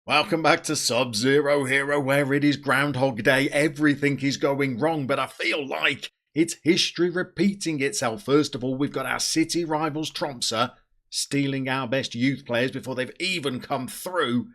Welcome back to Sub-Zero Hero, where it is Groundhog Day. Everything is going wrong, but I feel like it's history repeating itself. First of all, we've got our city rivals Tromsdalen stealing our best youth players before they've even come through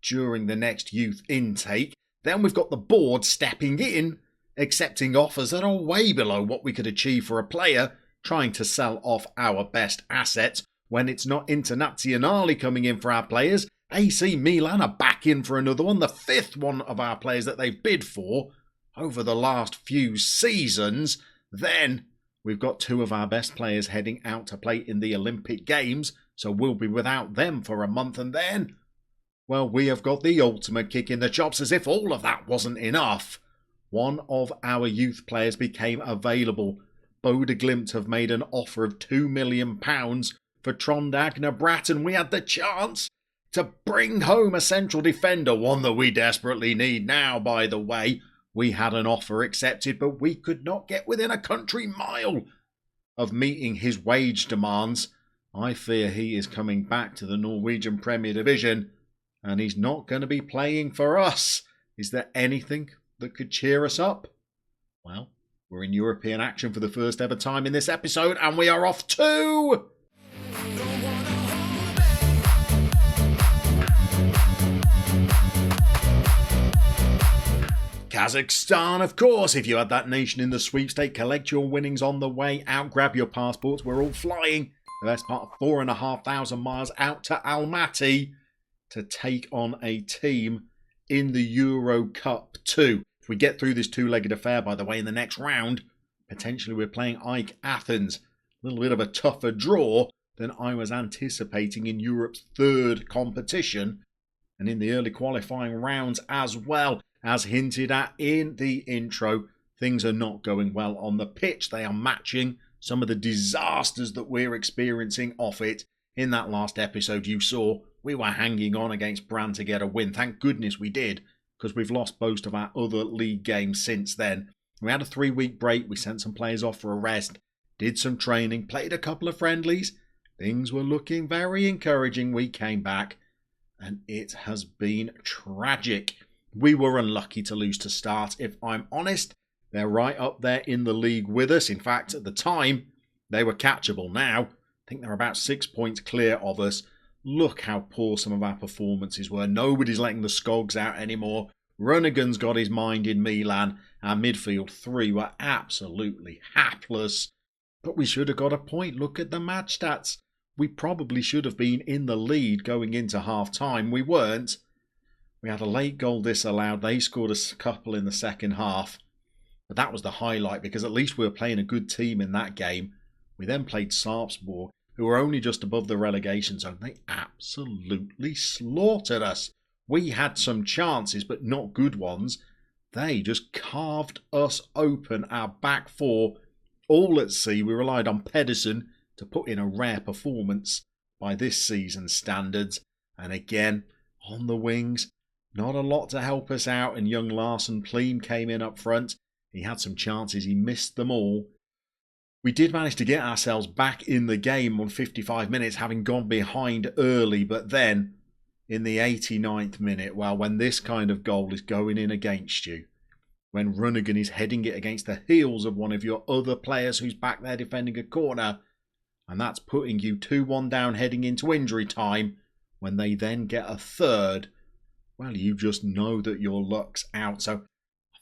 during the next youth intake. Then we've got the board stepping in, accepting offers that are way below what we could achieve for a player, trying to sell off our best assets. When it's not Internazionale coming in for our players, AC Milan are back in for another one, the fifth one of our players that they've bid for over the last few seasons. Then we've got two of our best players heading out to play in the Olympic Games, so we'll be without them for a month. And then, well, we have got the ultimate kick in the chops. As if all of that wasn't enough, one of our youth players became available. Glimt have made an offer of £2 million for Tromsdalen Bratton. We had the chance to bring home a central defender, one that we desperately need now, by the way. We had an offer accepted, but we could not get within a country mile of meeting his wage demands. I fear he is coming back to the Norwegian Premier Division, and he's not going to be playing for us. Is there anything that could cheer us up? Well, we're in European action for the first ever time in this episode, and we are off to Kazakhstan, of course. If you had that nation in the sweepstake, collect your winnings on the way out, grab your passports. We're all flying the best part of 4,500 miles out to Almaty to take on a team in the Euro Cup 2. If we get through this two-legged affair, by the way, in the next round, potentially we're playing AEK Athens. A little bit of a tougher draw than I was anticipating in Europe's third competition, and in the early qualifying rounds as well. As hinted at in the intro, things are not going well on the pitch. They are matching some of the disasters that we're experiencing off it. In that last episode you saw, we were hanging on against Brann to get a win. Thank goodness we did, because we've lost most of our other league games since then. We had a 3-week break. We sent some players off for a rest, did some training, played a couple of friendlies. Things were looking very encouraging. We came back, and it has been tragic. We were unlucky to lose to Start, if I'm honest. They're right up there in the league with us. In fact, at the time, they were catchable. Now, I think they're about 6 points clear of us. Look how poor some of our performances were. Nobody's letting the Skogs out anymore. Runnigan's got his mind in Milan. Our midfield three were absolutely hapless. But we should have got a point. Look at the match stats. We probably should have been in the lead going into half-time. We weren't. We had a late goal disallowed. They scored a couple in the second half. But that was the highlight, because at least we were playing a good team in that game. We then played Sarpsborg, who were only just above the relegation zone. They absolutely slaughtered us. We had some chances, but not good ones. They just carved us open. Our back four, all at sea. We relied on Pedersen to put in a rare performance by this season's standards. And again, on the wings, not a lot to help us out, and young Larsen Pleam came in up front. He had some chances, he missed them all. We did manage to get ourselves back in the game on 55 minutes, having gone behind early, but then in the 89th minute, well, when this kind of goal is going in against you, when Runnigan is heading it against the heels of one of your other players who's back there defending a corner, and that's putting you 2-1 down heading into injury time, when they then get a third, well, you just know that your luck's out. So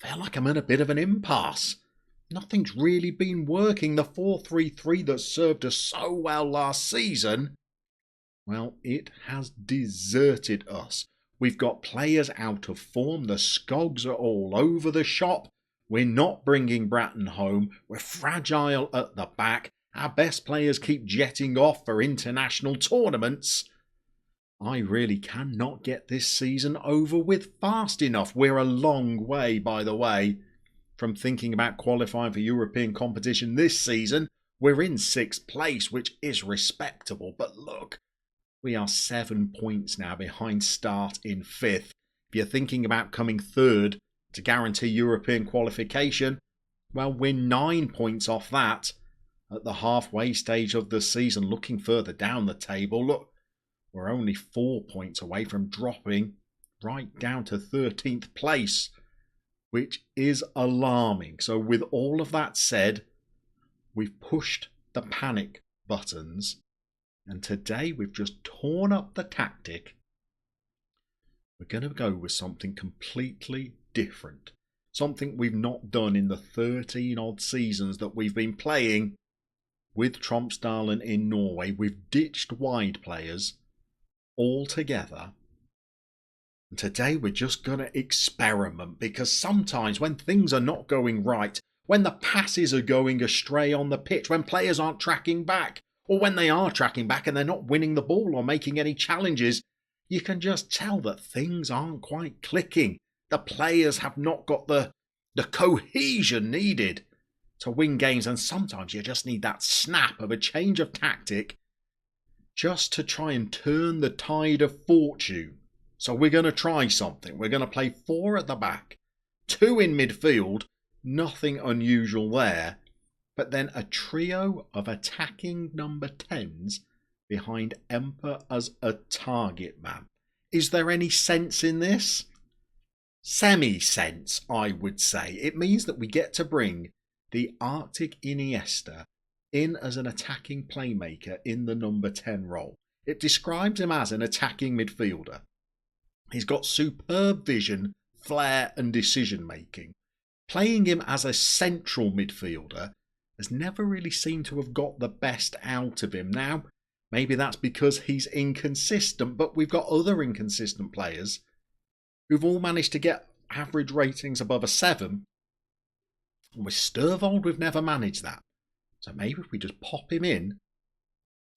I feel like I'm in a bit of an impasse. Nothing's really been working. The 4-3-3 that served us so well last season, well, it has deserted us. We've got players out of form. The Skogs are all over the shop. We're not bringing Bratton home. We're fragile at the back. Our best players keep jetting off for international tournaments. I really cannot get this season over with fast enough. We're a long way, by the way, from thinking about qualifying for European competition this season. We're in 6th place, which is respectable. But look, we are 7 points now behind Start in 5th. If you're thinking about coming third to guarantee European qualification, well, we're 9 points off that at the halfway stage of the season. Looking further down the table, look, we're only 4 points away from dropping right down to 13th place, which is alarming. So with all of that said, we've pushed the panic buttons, and today we've just torn up the tactic. We're going to go with something completely different. Something we've not done in the 13 odd seasons that we've been playing with Tromsdalen in Norway. We've ditched wide players altogether. And today we're just going to experiment, because sometimes when things are not going right, when the passes are going astray on the pitch, when players aren't tracking back, or when they are tracking back and they're not winning the ball or making any challenges, you can just tell that things aren't quite clicking. The players have not got the cohesion needed to win games, and sometimes you just need that snap of a change of tactic just to try and turn the tide of fortune. So we're going to try something. We're going to play 4 at the back, 2 in midfield, nothing unusual there, but then a trio of attacking number 10s behind Emperor as a target man. Is there any sense in this? Semi-sense, I would say. It means that we get to bring the Arctic Iniesta in as an attacking playmaker in the number 10 role. It describes him as an attacking midfielder. He's got superb vision, flair and decision making. Playing him as a central midfielder has never really seemed to have got the best out of him. Now, maybe that's because he's inconsistent, but we've got other inconsistent players who've all managed to get average ratings above a 7. And with Sturvold, we've never managed that. So maybe if we just pop him in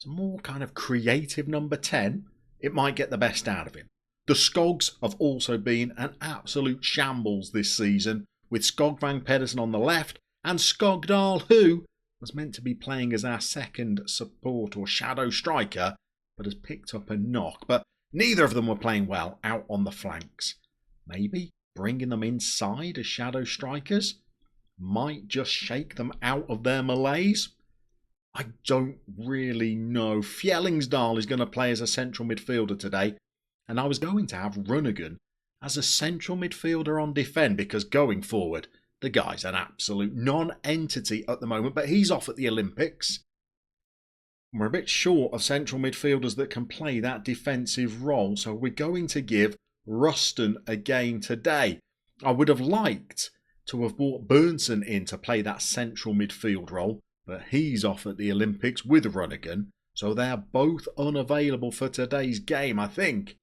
as a more kind of creative number 10, it might get the best out of him. The Skogs have also been an absolute shambles this season, with Skogvang Pedersen on the left and Skogdal, who was meant to be playing as our second support or shadow striker, but has picked up a knock. But neither of them were playing well out on the flanks. Maybe bringing them inside as shadow strikers might just shake them out of their malaise. I don't really know. Fjellingsdal is going to play as a central midfielder today, and I was going to have Runnigan as a central midfielder on defend, because going forward, the guy's an absolute non-entity at the moment, but he's off at the Olympics. We're a bit short of central midfielders that can play that defensive role, so we're going to give Ruston a game today. I would have liked to have brought Bernsen in to play that central midfield role, but he's off at the Olympics with Runnigan, so they're both unavailable for today's game. I think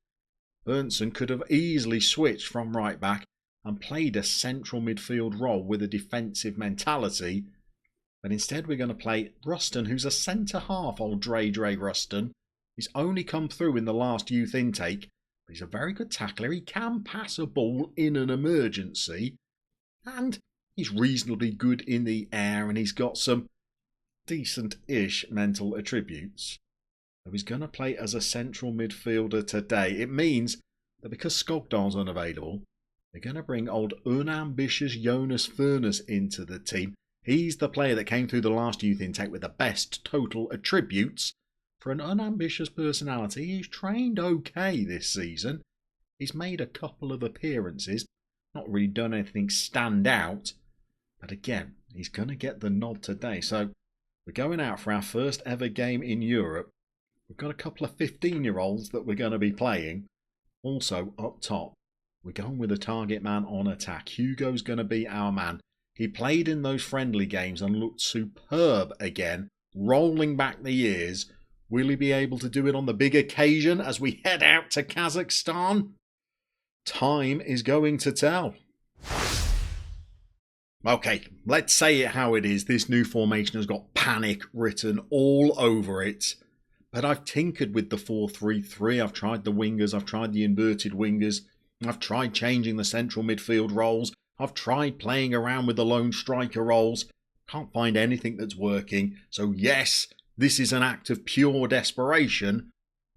Bernsen could have easily switched from right back and played a central midfield role with a defensive mentality, but instead we're going to play Ruston, who's a centre half. Old Dre Ruston. He's only come through in the last youth intake, but he's a very good tackler. He can pass a ball in an emergency, and he's reasonably good in the air, and he's got some decent-ish mental attributes. So he's going to play as a central midfielder today. It means that because Skogdal's unavailable, they're going to bring old unambitious Jonas Furness into the team. He's the player that came through the last youth intake with the best total attributes. For an unambitious personality, he's trained okay this season. He's made a couple of appearances, not really done anything stand out, but again, he's going to get the nod today. So we're going out for our first ever game in Europe. We've got a couple of 15-year-olds that we're going to be playing. Also, up top, we're going with a target man on attack. Hugo's going to be our man. He played in those friendly games and looked superb again, rolling back the years. Will he be able to do it on the big occasion as we head out to Kazakhstan? Time is going to tell. Okay, let's say it how it is. This new formation has got panic written all over it. But I've tinkered with the 4-3-3. I've tried the wingers. I've tried the inverted wingers. I've tried changing the central midfield roles. I've tried playing around with the lone striker roles. Can't find anything that's working. So yes, this is an act of pure desperation.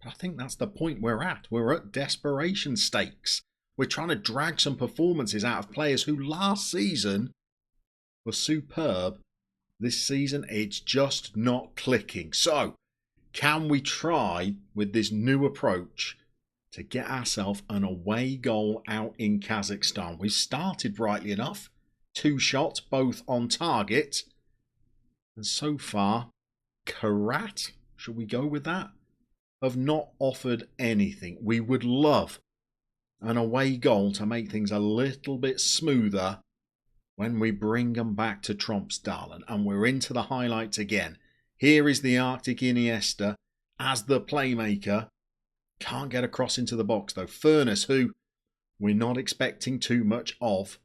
But I think that's the point we're at. We're at desperation stakes. We're trying to drag some performances out of players who last season were superb. This season, it's just not clicking. So, can we try with this new approach to get ourselves an away goal out in Kazakhstan. We started brightly enough. 2 shots, both on target. And so far, Karat, should we go with that, have not offered anything. We would love an away goal to make things a little bit smoother when we bring them back to Tromsdalen. And we're into the highlights again. Here is the Arctic Iniesta as the playmaker. Can't get across into the box though. Furness, who we're not expecting too much of.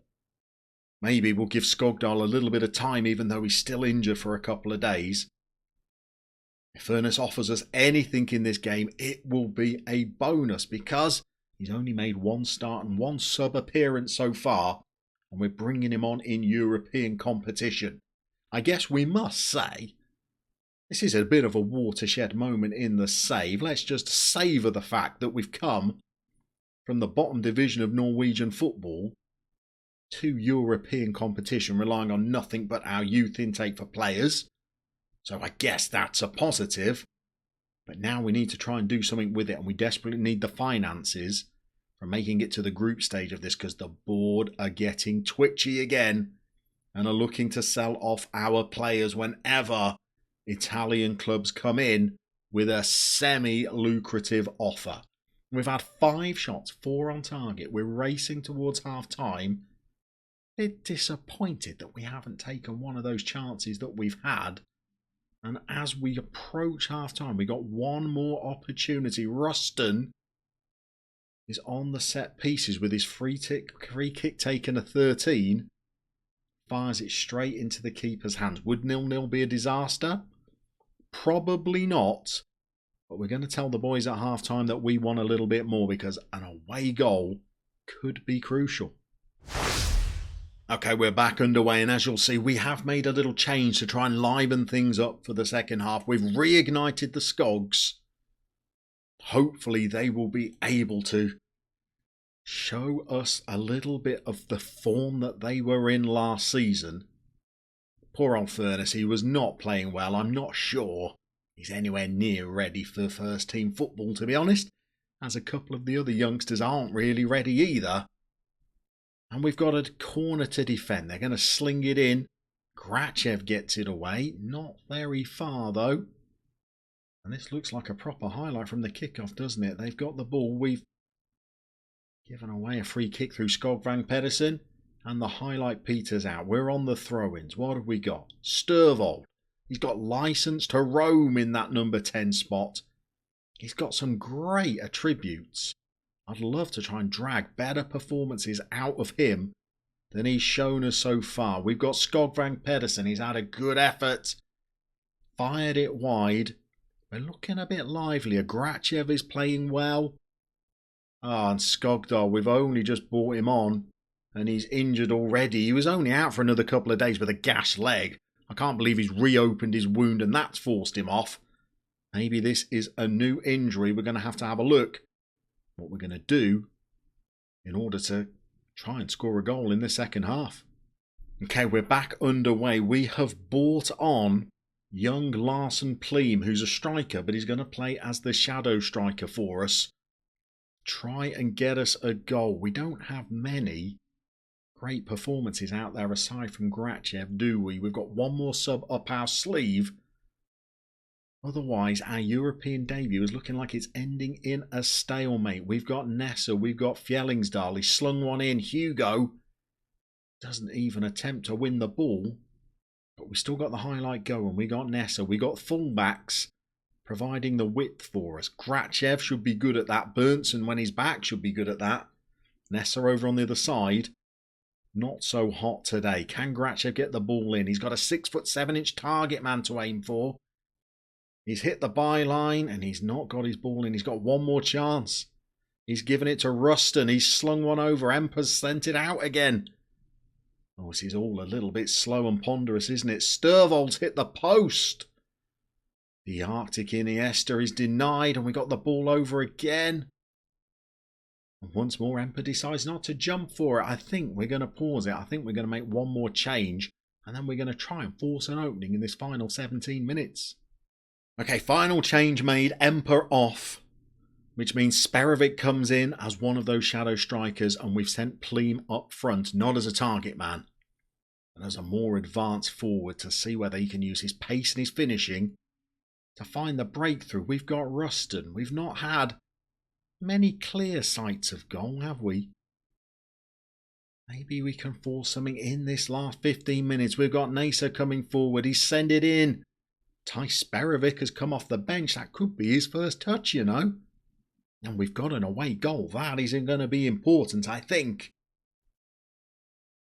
Maybe we'll give Skogdal a little bit of time, even though he's still injured for a couple of days. If Furness offers us anything in this game, it will be a bonus, because he's only made 1 start and 1 sub appearance so far, and we're bringing him on in European competition. I guess we must say, this is a bit of a watershed moment in the save. Let's just savour the fact that we've come from the bottom division of Norwegian football to European competition, relying on nothing but our youth intake for players. So I guess that's a positive. But now we need to try and do something with it, and we desperately need the finances for making it to the group stage of this, because the board are getting twitchy again and are looking to sell off our players whenever Italian clubs come in with a semi-lucrative offer. We've had 5 shots, 4 on target. We're racing towards half-time. A bit disappointed that we haven't taken one of those chances that we've had. And as we approach half-time, we got one more opportunity. Ruston is on the set pieces with his free kick taken at 13. Fires it straight into the keeper's hands. Would 0-0 be a disaster? Probably not. But we're going to tell the boys at half-time that we want a little bit more, because an away goal could be crucial. Okay, we're back underway, and as you'll see, we have made a little change to try and liven things up for the second half. We've reignited the Skogs. Hopefully they will be able to show us a little bit of the form that they were in last season. Poor old Furness, he was not playing well. I'm not sure he's anywhere near ready for first team football, to be honest, as a couple of the other youngsters aren't really ready either. And we've got a corner to defend. They're going to sling it in. Grachev gets it away. Not very far, though. And this looks like a proper highlight from the kickoff, doesn't it? They've got the ball. We've given away a free kick through Skogvang Pedersen. And the highlight peters out. We're on the throw-ins. What have we got? Sturvold. He's got license to roam in that number 10 spot. He's got some great attributes. I'd love to try and drag better performances out of him than he's shown us so far. We've got Skogvang Pedersen. He's had a good effort. Fired it wide. We're looking a bit livelier. Grachev is playing well. And Skogdal, we've only just brought him on, and he's injured already. He was only out for another couple of days with a gashed leg. I can't believe he's reopened his wound and that's forced him off. Maybe this is a new injury. We're going to have a look what we're going to do in order to try and score a goal in the second half. Okay, we're back underway. We have bought on young Larson Pleam, who's a striker, but he's going to play as the shadow striker for us. Try and get us a goal. We don't have many great performances out there aside from Grachev, do we? We've got one more sub up our sleeve. Otherwise, our European debut is looking like it's ending in a stalemate. We've got Nessa, we've got Fjellingsdal. He slung one in. Hugo doesn't even attempt to win the ball. But we still got the highlight going. We got Nessa, we got fullbacks providing the width for us. Grachev should be good at that. Berntsen, when he's back, should be good at that. Nessa over on the other side. Not so hot today. Can Grachev get the ball in? He's got a 6'7" target man to aim for. He's hit the byline and he's not got his ball in. He's got one more chance. He's given it to Ruston. He's slung one over. Emper's sent it out again. Oh, this is all a little bit slow and ponderous, isn't it? Sturvold's hit the post. The Arctic Iniesta is denied and we got the ball over again. And once more, Emper decides not to jump for it. I think we're going to pause it. I think we're going to make one more change. And then we're going to try and force an opening in this final 17 minutes. Okay, final change made. Emper off. which means Sperovic comes in as one of those shadow strikers, and we've sent Pleam up front, not as a target man, but as a more advanced forward to see whether he can use his pace and his finishing to find the breakthrough. We've got Ruston. We've not had many clear sights of goal, have we? Maybe we can force something in this last 15 minutes. We've got Nasa coming forward. He's sent it in. Ty Sperovic has come off the bench. That could be his first touch, you know. And we've got an away goal. That isn't going to be important, I think.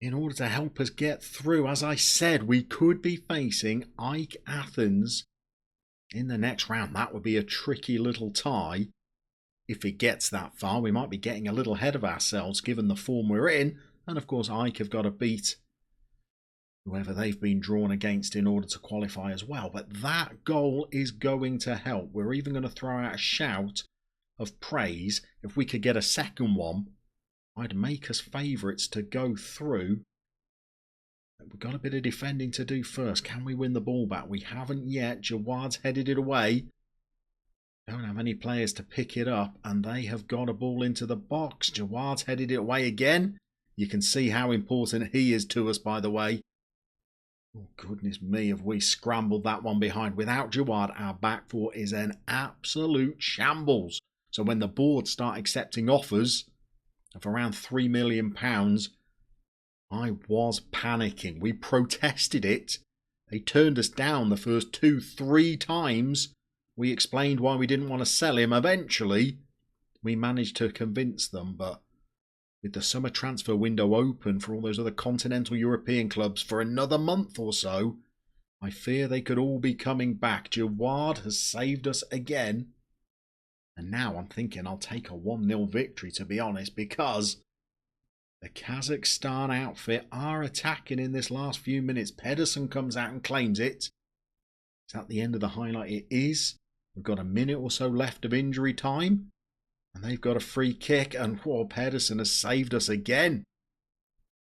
In order to help us get through, as I said, we could be facing Ike Athens in the next round. That would be a tricky little tie. If it gets that far, we might be getting a little ahead of ourselves given the form we're in. And of course, Ike have got to beat whoever they've been drawn against in order to qualify as well. But that goal is going to help. We're even going to throw out a shout of praise. If we could get a second one, I'd make us favourites to go through. We've got a bit of defending to do first. Can we win the ball back? We haven't yet. Jawad's headed it away. Don't have any players to pick it up, and they have got a ball into the box. Jawad's headed it away again. You can see how important he is to us, by the way. Oh, goodness me, have we scrambled that one behind. Without Jawad, our back four is an absolute shambles. So when the board start accepting offers of around £3 million, I was panicking. We protested it. They turned us down the first 2-3 times. We explained why we didn't want to sell him. Eventually, we managed to convince them, but with the summer transfer window open for all those other continental European clubs for another month or so, I fear they could all be coming back. Jawad has saved us again. And now I'm thinking I'll take a 1-0 victory, to be honest, because the Kazakhstan outfit are attacking in this last few minutes. Pedersen comes out and claims it. Is that the end of the highlight? It is. We've got a minute or so left of injury time. And they've got a free kick, and Pedersen has saved us again.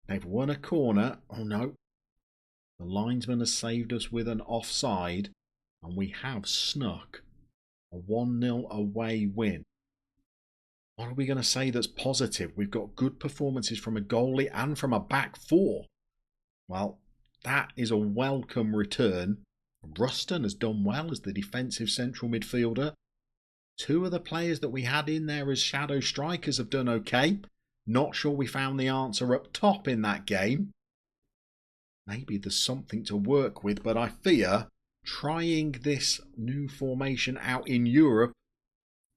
They've won a corner. Oh no. The linesman has saved us with an offside, and we have snuck a 1-0 away win. What are we going to say that's positive? We've got good performances from a goalie and from a back four. Well, that is a welcome return. Ruston has done well as the defensive central midfielder. Two of the players that we had in there as shadow strikers have done okay. Not sure we found the answer up top in that game. Maybe there's something to work with, but I fear trying this new formation out in Europe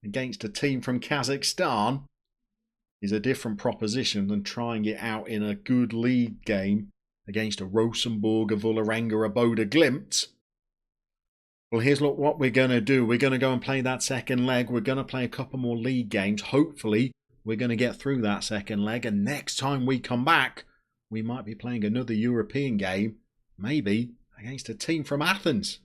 against a team from Kazakhstan is a different proposition than trying it out in a good league game against a Rosenborg, a Vålerenga, a Bodø Glimt. Well, here's what we're going to do. We're going to go and play that second leg. We're going to play a couple more league games. Hopefully, we're going to get through that second leg. And next time we come back, we might be playing another European game. Maybe against a team from Athens.